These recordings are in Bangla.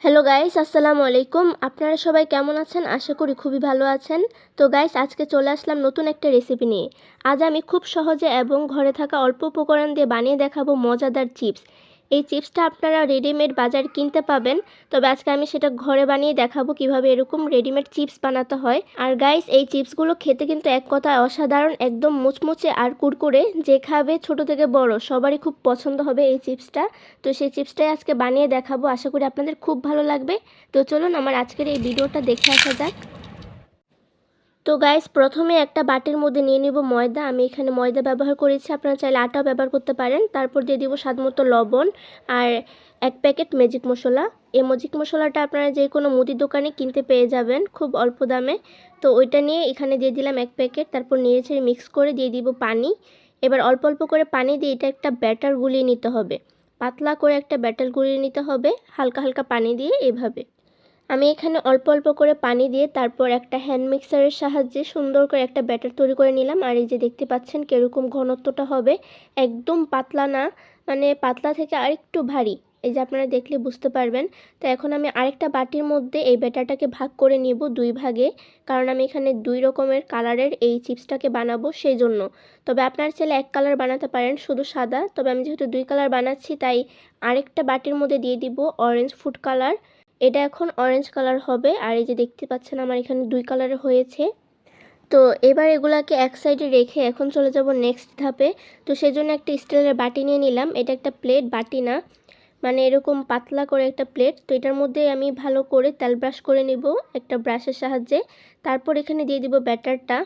হ্যালো গাইস, আসসালামু আলাইকুম। আপনারা সবাই কেমন আছেন? আশা করি খুবই ভালো আছেন। তো গাইস, আজকে চলে আসলাম নতুন একটা রেসিপি নিয়ে। আজ আমি খুব সহজে এবং ঘরে থাকা অল্প উপকরণ দিয়ে বানিয়ে দেখাবো মজাদার চিপস। এই চিপসটা আপনারা রেডিমেড বাজারে কিনতে পাবেন, তবে আজকে আমি সেটা ঘরে বানিয়ে দেখাবো কিভাবে এরকম রেডিমেড চিপস বানাতে হয়। আর গাইস, এই চিপসগুলো খেতে কিন্তু এক কথায় অসাধারণ, একদম মুচমুচে আর কুরকুরে। যে খাবে ছোট থেকে বড় সবারই খুব পছন্দ হবে এই চিপসটা। তো সেই চিপসটাই আজকে বানিয়ে দেখাবো, আশা করি আপনাদের খুব ভালো লাগবে। তো চলুন আমার আজকের এই ভিডিওটা দেখে আসা যাক। তো গাইস, প্রথমে একটা বাটির মধ্যে নিয়ে নিব ময়দা। আমি এখানে ময়দা ব্যবহার করেছি, আপনারা চাইলে আটাও ব্যবহার করতে পারেন। তারপর দিয়ে দিব স্বাদমতো লবণ আর 1 প্যাকেট ম্যাজিক মশলা। এই ম্যাজিক মশলাটা আপনারা যে কোনো মুদি দোকানে কিনতে পেয়ে যাবেন খুব অল্প দামে। তো ওইটা নিয়ে এখানে দিয়ে দিলাম 1 প্যাকেট। তারপর নেড়েচেড়ে মিক্স করে দিয়ে দিব পানি। এবার অল্প অল্প করে পানি দিয়ে এটা একটা ব্যাটার গুলিয়ে নিতে হবে। পাতলা করে একটা ব্যাটার গুলিয়ে নিতে হবে, হালকা হালকা পানি দিয়ে এভাবে। আমি এখানে অল্প অল্প করে পানি দিয়ে তারপর একটা হ্যান্ড মিক্সারের সাহায্যে সুন্দর করে একটা ব্যাটার তৈরি করে নিলাম। আর এই যে দেখতে পাচ্ছেন কীরকম ঘনত্বটা হবে, একদম পাতলা না, মানে পাতলা থেকে আরেকটু ভারী। এই যে আপনারা দেখলে বুঝতে পারবেন। তো এখন আমি আরেকটা বাটির মধ্যে এই ব্যাটারটাকে ভাগ করে নিব 2 ভাগে, কারণ আমি এখানে 2 রকমের কালারের এই চিপসটাকে বানাবো সেই জন্য। তবে আপনারা চাইলে 1 কালার বানাতে পারেন, শুধু সাদা। তবে আমি যেহেতু 2 কালার বানাচ্ছি তাই আরেকটা বাটির মধ্যে দিয়ে দিব অরেঞ্জ ফুড কালার। এটা এখন অরেঞ্জ কালার হবে। আর এই যে দেখতে পাচ্ছেন আমার এখানে 2 কালারের হয়েছে। তো এবার এগুলাকে এক সাইডে রেখে এখন চলে যাব নেক্সট ধাপে। তো সেজন্য একটা স্টিলের বাটি নিয়ে নিলাম। এটা একটা প্লেট, বাটি না, মানে এরকম পাতলা করে একটা প্লেট। তো এটার মধ্যে আমি ভালো করে তেল ব্রাশ করে নিব একটা ব্রাশের সাহায্যে। তারপর এখানে দিয়ে দিব ব্যাটারটা।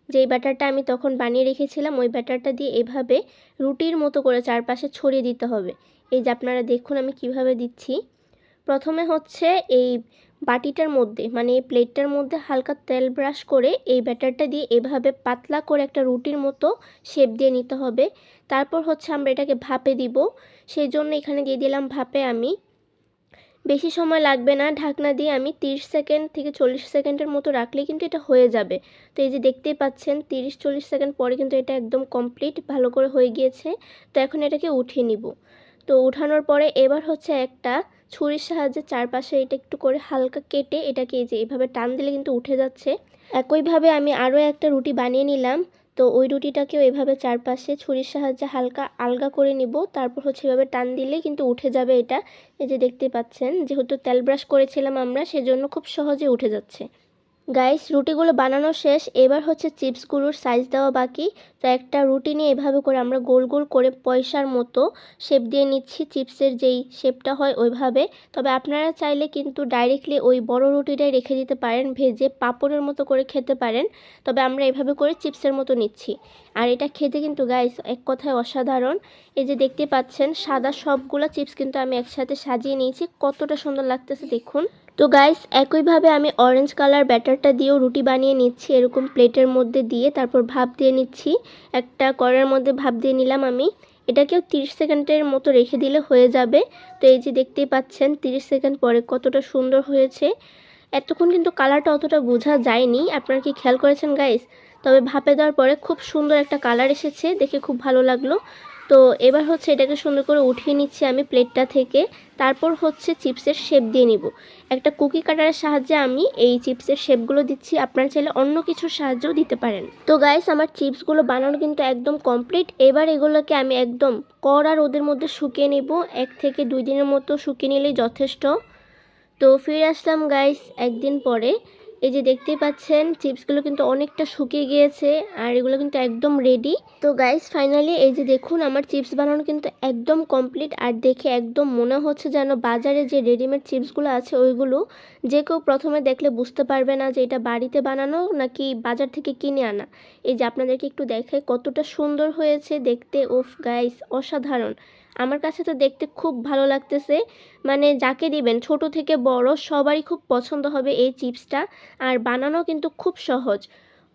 যেই ব্যাটারটা আমি তখন বানিয়ে রেখেছিলাম ওই ব্যাটারটা দিয়ে এভাবে রুটির মতো করে চারপাশে ছড়িয়ে দিতে হবে। এই যে আপনারা দেখুন আমি কিভাবে দিচ্ছি। প্রথমে হচ্ছে এই বাটিটার মধ্যে, মানে এই প্লেটটার মধ্যে হালকা তেল ব্রাশ করে এই ব্যাটারটা দিয়ে এভাবে পাতলা করে একটা রুটির মতো শেপ দিয়ে নিতে হবে। তারপর হচ্ছে আমরা এটাকে ভাপে দিব। সেই জন্য এখানে দিয়ে দিলাম ভাপে আমি। বেশি সময় লাগবে না, ঢাকনা দিয়ে আমি 30 সেকেন্ড থেকে 40 সেকেন্ডের মতো রাখলে কিন্তু এটা হয়ে যাবে। তো এই যে দেখতেই পাচ্ছেন 30-40 সেকেন্ড পরে কিন্তু এটা একদম কমপ্লিট ভালো করে হয়ে গিয়েছে। তো এখন এটাকে উঠিয়ে নিব। তো উঠানোর পরে এবার হচ্ছে একটা ছুরির সাহায্যে চারপাশে এটা একটু করে হালকা কেটে এটাকে এই যে এইভাবে টান দিলে কিন্তু উঠে যাচ্ছে। একইভাবে আমি আরও একটা রুটি বানিয়ে নিলাম। তো ওই রুটিটাকেও এভাবে চারপাশে ছুরির সাহায্যে হালকা আলগা করে নিব। তারপর হচ্ছে এভাবে টান দিলেই কিন্তু উঠে যাবে এটা। এই যে দেখতে পাচ্ছেন, যেহেতু তেল ব্রাশ করেছিলাম আমরা সেজন্য খুব সহজে উঠে যাচ্ছে। গাইস, রুটিগুলো বানানো শেষ। এবার হচ্ছে চিপসগুলোর সাইজ দেওয়া বাকি। তো একটা রুটি নিয়ে এভাবে করে আমরা গোল গোল করে পয়সার মতো শেপ দিয়ে নিচ্ছি, চিপসের যেই শেপটা হয় ওইভাবে। তবে আপনারা চাইলে কিন্তু ডাইরেক্টলি ওই বড় রুটিটাই রেখে দিতে পারেন, ভেজে পাঁপড়ের মতো করে খেতে পারেন। তবে আমরা এভাবে করে চিপসের মতো নিচ্ছি। আর এটা খেতে কিন্তু গাইস এক কথায় অসাধারণ। এই যে দেখতে পাচ্ছেন সাদা সবগুলো চিপস কিন্তু আমি একসাথে সাজিয়ে নিয়েছি, কতটা সুন্দর লাগতেছে দেখুন। তো গাইস, একইভাবে আমি অরেঞ্জ কালার ব্যাটারটা দিয়েও রুটি বানিয়ে নিচ্ছি এরকম প্লেটের মধ্যে দিয়ে। তারপর ভাপ দিয়ে নিচ্ছি, একটা কড়াইয়ের মধ্যে ভাপ দিয়ে নিলাম আমি। এটাকেও 30 সেকেন্ডের মতো রেখে দিলে হয়ে যাবে। তো এই যে দেখতেই পাচ্ছেন 30 সেকেন্ড পরে কতটা সুন্দর হয়েছে। এতক্ষণ কিন্তু কালারটা অতটা বোঝা যায়নি, আপনারা কি খেয়াল করেছেন গাইস? তবে ভাপে দেওয়ার পরে খুব সুন্দর একটা কালার এসেছে, দেখে খুব ভালো লাগলো। তো এবার হচ্ছে এটাকে সুন্দর করে উঠিয়ে নিচ্ছি আমি প্লেটটা থেকে। তারপর হচ্ছে চিপসের শেপ দিয়ে নিব। একটা কুকি কাটারের সাহায্যে আমি এই চিপসের শেপগুলো দিচ্ছি, আপনারা চাইলে অন্য কিছুর সাহায্যও দিতে পারেন। তো গাইস, আমার চিপসগুলো বানানো কিন্তু একদম কমপ্লিট। এবার এগুলোকে আমি একদম কড়া রোদের মধ্যে শুকিয়ে নেব, 1 থেকে 2 দিনের মতো শুকিয়ে নিলেই যথেষ্ট। তো ফিরে আসলাম গাইস একদিন পরে। এই যে দেখতেই পাচ্ছেন চিপসগুলো কিন্তু অনেকটা শুকিয়ে গিয়েছে আর এগুলো কিন্তু একদম রেডি। তো গাইস, ফাইনালি এই যে দেখুন আমার চিপস বানানো কিন্তু একদম কমপ্লিট। আর দেখে একদম মনে হচ্ছে যেন বাজারে যে রেডিমেড চিপসগুলো আছে ওইগুলো। যে কেউ প্রথমে দেখলে বুঝতে পারবে না যে এটা বাড়িতে বানানো নাকি বাজার থেকে কিনে আনা। এই যে আপনাদেরকে একটু দেখাই কতটা সুন্দর হয়েছে দেখতে। ওফ গাইস, অসাধারণ। আমার কাছে তো দেখতে খুব ভালো লাগতেছে, মানে যাকে দিবেন ছোট থেকে বড় সবারই খুব পছন্দ হবে এই চিপসটা। আর বানানো কিন্তু খুব সহজ,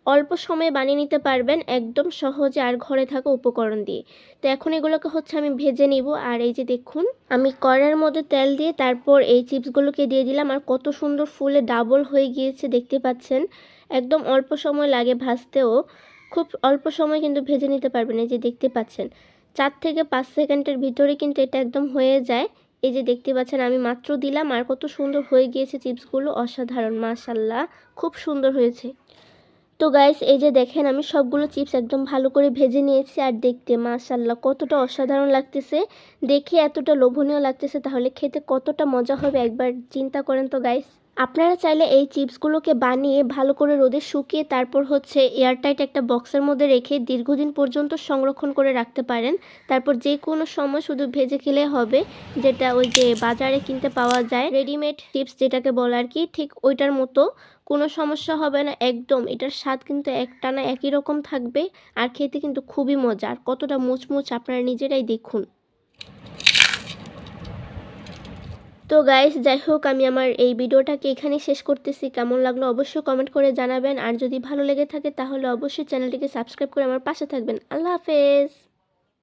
অল্প সময়ে বানিয়ে নিতে পারবেন একদম সহজে আর ঘরে থাকা উপকরণ দিয়ে। তো এখন এগুলোকে হচ্ছে আমি ভেজে নিব। আর এই যে দেখুন আমি কড়াইয়ের মধ্যে তেল দিয়ে তারপর এই চিপসগুলোকে দিয়ে দিলাম। আর কত সুন্দর ফুলে ডাবল হয়ে গিয়েছে দেখতে পাচ্ছেন। একদম অল্প সময় লাগে ভাজতেও, খুব অল্প সময় কিন্তু ভেজে নিতে পারবেন। এই যে দেখতে পাচ্ছেন 4 থেকে 5 সেকেন্ডের ভিতরে কিন্তু এটা একদম হয়ে যায়। এই যে দেখতে পাচ্ছেন আমি মাত্র দিলাম আর কত সুন্দর হয়ে গিয়েছে চিপসগুলো, অসাধারণ মাশাআল্লাহ, খুব সুন্দর হয়েছে। তো গাইস এই যে দেখেন আমি সবগুলো চিপস একদম ভালো করে ভেজে নিয়েছি আর দেখতে মাশাআল্লাহ কতটা অসাধারণ লাগতেছে, দেখে এতটা লোভনীয় লাগতেছে, তাহলে খেতে কতটা মজা হবে একবার চিন্তা করেন তো গাইস। আপনারা চাইলে এই চিপসগুলোকে বানিয়ে ভালো করে রোদে শুকিয়ে তারপর এয়ারটাইট একটা বক্সের মধ্যে রেখে দীর্ঘদিন পর্যন্ত সংরক্ষণ করে রাখতে পারেন। তারপর যে কোনো সময় শুধু ভেজে খেলে হবে, যেটা ওই যে বাজারে কিনতে পাওয়া যায় রেডিমেড চিপস যেটাকে বলে আর কি, ঠিক ওইটার মতো। কোনো সমস্যা হবে না একদম, এটার স্বাদ কিন্তু একটানা একই রকম থাকবে আর খেতে কিন্তু খুবই মজা, আর কতটা মুচমুচ আপনারা নিজেরাই দেখুন। তো গাইস যাই হোক আমি আমার এই ভিডিওটাকে এখানেই শেষ করতেছি। কেমন লাগলো অবশ্যই কমেন্ট করে জানাবেন, আর যদি ভালো লেগে থাকে তাহলে অবশ্যই চ্যানেলটিকে সাবস্ক্রাইব করে আমার পাশে থাকবেন। আল্লাহ হাফেজ।